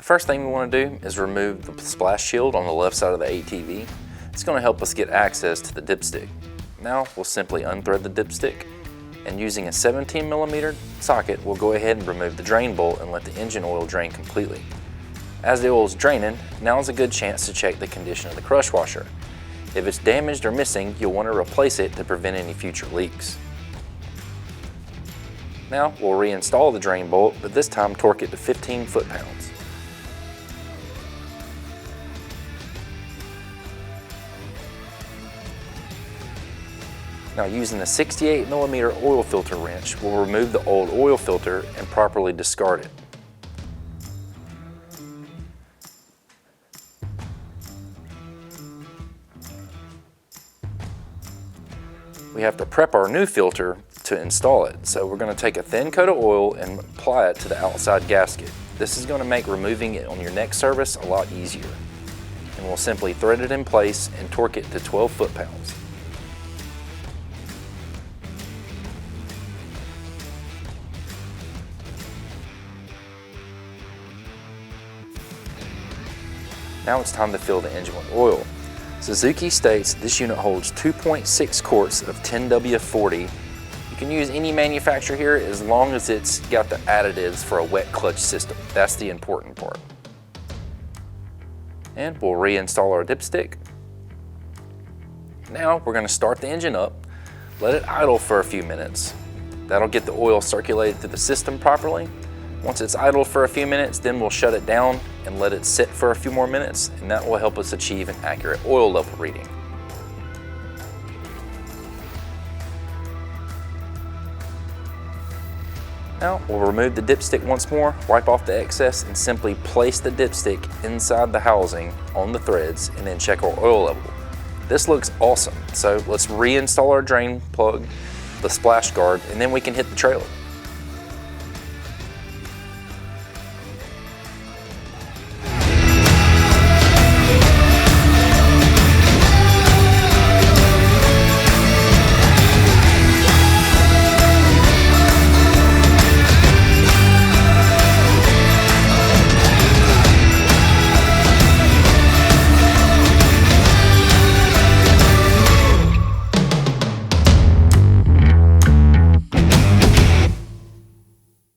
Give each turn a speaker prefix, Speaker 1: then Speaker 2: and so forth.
Speaker 1: First thing we want to do is remove the splash shield on the left side of the ATV. It's going to help us get access to the dipstick. Now we'll simply unthread the dipstick, and using a 17mm socket, we'll go ahead and remove the drain bolt and let the engine oil drain completely. As the oil is draining, now is a good chance to check the condition of the crush washer. If it's damaged or missing, you'll want to replace it to prevent any future leaks. Now we'll reinstall the drain bolt, but this time torque it to 15 foot-pounds. Now using a 68mm oil filter wrench, we'll remove the old oil filter and properly discard it. We have to prep our new filter to install it. So we're going to take a thin coat of oil and apply it to the outside gasket. This is going to make removing it on your next service a lot easier. And we'll simply thread it in place and torque it to 12 foot-pounds. Now it's time to fill the engine with oil. Suzuki states this unit holds 2.6 quarts of 10W40. You can use any manufacturer here as long as it's got the additives for a wet clutch system. That's the important part. And we'll reinstall our dipstick. Now we're going to start the engine up, let it idle for a few minutes. That'll get the oil circulated through the system properly. Once it's idle for a few minutes, then we'll shut it down and let it sit for a few more minutes, and that will help us achieve an accurate oil level reading. Now we'll remove the dipstick once more, wipe off the excess, and simply place the dipstick inside the housing on the threads and then check our oil level. This looks awesome, so let's reinstall our drain plug, the splash guard, and then we can hit the trailer.